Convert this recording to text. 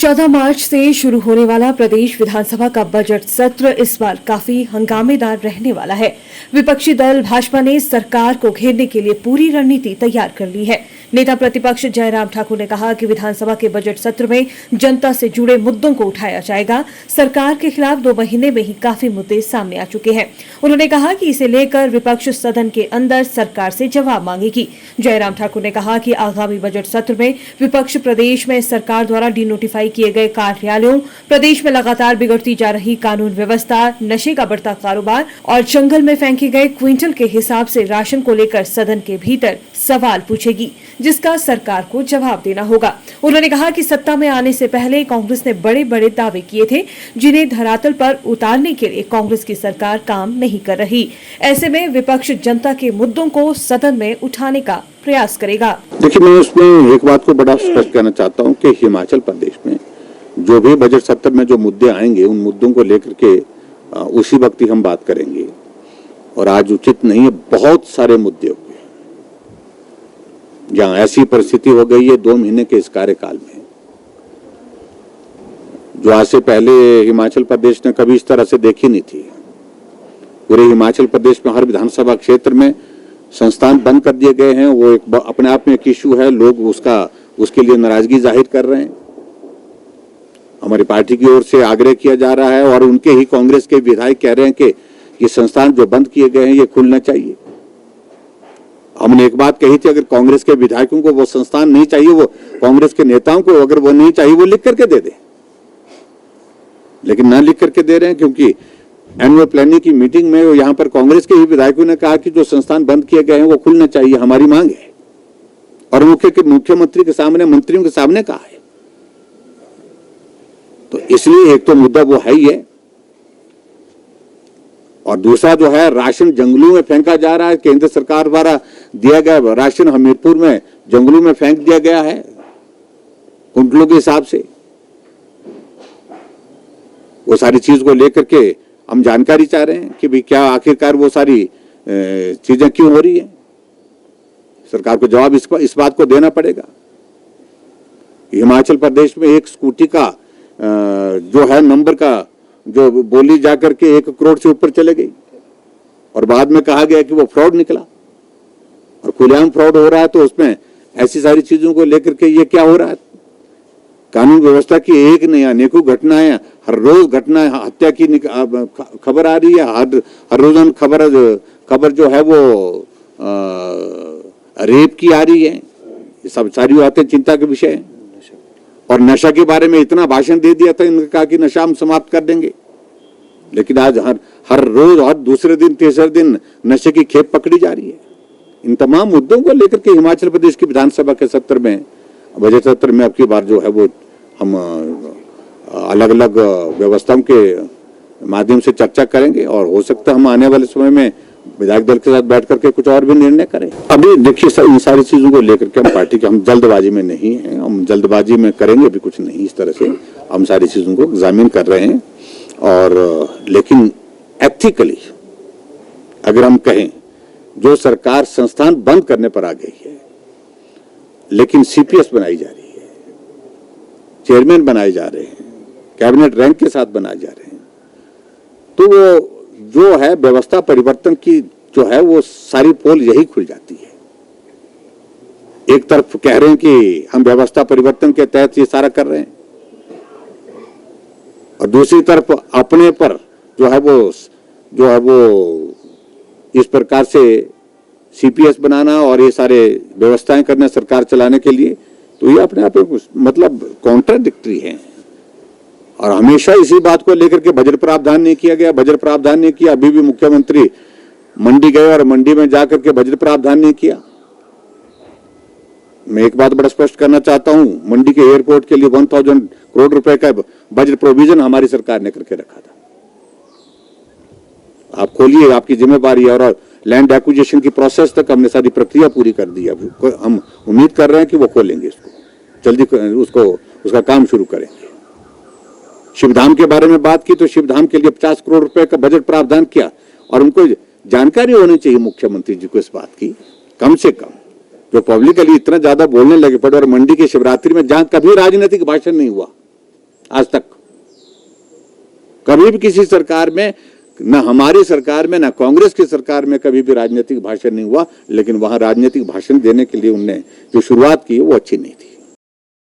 14 मार्च से शुरू होने वाला प्रदेश विधानसभा का बजट सत्र इस बार काफी हंगामेदार रहने वाला है। विपक्षी दल भाजपा ने सरकार को घेरने के लिए पूरी रणनीति तैयार कर ली है। नेता प्रतिपक्ष जयराम ठाकुर ने कहा कि विधानसभा के बजट सत्र में जनता से जुड़े मुद्दों को उठाया जाएगा। सरकार के खिलाफ 2 महीने में ही काफी मुद्दे सामने आ चुके हैं। उन्होंने कहा कि इसे लेकर विपक्ष सदन के अंदर सरकार से जवाब मांगेगी। जयराम ठाकुर ने कहा कि आगामी बजट सत्र में विपक्ष प्रदेश में सरकार द्वारा डिनोटिफाई किए गए कार्यालयों, प्रदेश में लगातार बिगड़ती जा रही कानून व्यवस्था, नशे का बढ़ता कारोबार और जंगल में फेंके गए क्विंटल के हिसाब से राशन को लेकर सदन के भीतर सवाल पूछेगी, जिसका सरकार को जवाब देना होगा। उन्होंने कहा कि सत्ता में आने से पहले कांग्रेस ने बड़े बड़े दावे किए थे, जिन्हें धरातल पर उतारने के लिए कांग्रेस की सरकार काम नहीं कर रही। ऐसे में विपक्ष जनता के मुद्दों को सदन में उठाने का प्रयास करेगा। देखिए, मैं उसमें एक बात को बड़ा स्पष्ट कहना चाहता हूं कि हिमाचल प्रदेश में जो भी बजट सत्र में जो मुद्दे आएंगे, उन मुद्दों को लेकर के उसी वक्त ही हम बात करेंगे। और आज उचित नहीं है, बहुत सारे मुद्दे हो गए जहां ऐसी परिस्थिति हो गई है 2 महीने के इस कार्यकाल में, जो आज से पहले हिमाचल प्रदेश ने कभी इस तरह से देखी नहीं थी। पूरे हिमाचल प्रदेश में हर विधानसभा क्षेत्र में संस्थान बंद कर दिए गए हैं। वो एक अपने आप में एक इश्यू है, लोग उसके लिए नाराजगी जाहिर कर रहे हैं। हमारी पार्टी की ओर से आग्रह किया जा रहा है और उनके ही कांग्रेस के विधायक कह रहे हैं कि ये संस्थान जो बंद किए गए हैं ये खुलना चाहिए। हमने एक बात कही थी, अगर कांग्रेस के विधायकों को वो संस्थान नहीं चाहिए, वो कांग्रेस के नेताओं को अगर वो नहीं चाहिए, वो लिख करके दे दे। लेकिन ना लिख करके दे रहे हैं, क्योंकि एनुअल प्लानिंग की मीटिंग में यहाँ पर कांग्रेस के ही विधायकों ने कहा कि जो संस्थान बंद किए गए हैं वो खुलना चाहिए, हमारी मांग है। और मुख्यमंत्री के सामने, मंत्रियों के सामने कहा है। तो इसलिए एक तो मुद्दा वो है ही है, और दूसरा जो है राशन जंगलों में फेंका जा रहा है। केंद्र सरकार द्वारा दिया गया राशन हमीरपुर में जंगलों में फेंक दिया गया है कुंटलों के हिसाब से। वो सारी चीज को लेकर के हम जानकारी चाह रहे हैं कि भाई क्या आखिरकार वो सारी चीजें क्यों हो रही है। सरकार को जवाब इस बात को देना पड़ेगा। हिमाचल प्रदेश में एक स्कूटी का जो है नंबर का जो बोली जाकर के 1 करोड़ से ऊपर चले गई, और बाद में कहा गया कि वो फ्रॉड निकला, और खुलेआम फ्रॉड हो रहा है। तो उसमें ऐसी सारी चीजों को लेकर के ये क्या हो रहा है। कानून व्यवस्था की एक नहीं अनेकों घटनाएं, हर रोज घटनाएं, हत्या की खबर आ रही है, हर रोज खबर जो है वो रेप की आ रही है। ये सब सारी बातें चिंता के विषय है। और नशा के बारे में इतना भाषण दे दिया था, इन्होंने कहा कि नशा हम समाप्त कर देंगे, लेकिन आज हर रोज और दूसरे दिन तीसरे दिन नशे की खेप पकड़ी जा रही है। इन तमाम मुद्दों को लेकर के हिमाचल प्रदेश की विधानसभा के सत्र में, बजट सत्र में अब की बार जो है वो हम अलग अलग व्यवस्थाओं के माध्यम से चर्चा करेंगे, और हो सकता है हम आने वाले समय में विधायक दल के साथ बैठ करके कुछ और भी निर्णय करें। अभी देखिए, इन सारी चीजों को लेकर के हम पार्टी के, हम जल्दबाजी में नहीं हैं, हम जल्दबाजी में करेंगे भी कुछ नहीं। इस तरह से हम सारी चीजों को एग्जामिन कर रहे हैं। और लेकिन एथिकली अगर हम कहें, जो सरकार संस्थान बंद करने पर आ गई है, लेकिन सीपीएस बनाई जा रही है, चेयरमैन बनाए जा रहे हैं, कैबिनेट रैंक के साथ बनाए जा रहे हैं, तो वो जो है व्यवस्था परिवर्तन की जो है वो सारी पोल यही खुल जाती है। एक तरफ कह रहे हैं कि हम व्यवस्था परिवर्तन के तहत ये सारा कर रहे हैं, और दूसरी तरफ अपने पर जो है वो इस प्रकार से सीपीएस बनाना और ये सारे व्यवस्थाएं करना सरकार चलाने के लिए, तो ये अपने आप मतलब कॉन्ट्राडिक्टरी है। और हमेशा इसी बात को लेकर के बजट प्रावधान नहीं किया गया, बजट प्रावधान नहीं किया। अभी भी मुख्यमंत्री मंडी गए और मंडी में जाकर के बजट प्रावधान नहीं किया। मैं एक बात बड़ा स्पष्ट करना चाहता हूं, मंडी के एयरपोर्ट के लिए 1000 करोड़ रुपए का बजट प्रोविजन हमारी सरकार ने करके रखा था। आप खोलिए, आपकी जिम्मेवारी है। और लैंड एक्विजिशन की प्रोसेस तक हमने सारी प्रक्रिया पूरी कर दी है। हम उम्मीद कर रहे हैं कि वो खोलेंगे इसको जल्दी, उसका काम शुरू करेंगे। शिवधाम के बारे में बात की तो शिवधाम के लिए 50 करोड़ रुपए का बजट प्रावधान किया, और उनको जानकारी होनी चाहिए मुख्यमंत्री जी को इस बात की, कम से कम जो पब्लिकली इतना ज्यादा बोलने लगे पड़े। और मंडी की शिवरात्रि में जहां कभी राजनीतिक भाषण नहीं हुआ, आज तक कभी भी किसी सरकार में, न हमारी सरकार में, न कांग्रेस की सरकार में कभी भी राजनीतिक भाषण नहीं हुआ। लेकिन वहां राजनीतिक भाषण देने के लिए उनने जो शुरुआत की वो अच्छी नहीं थी।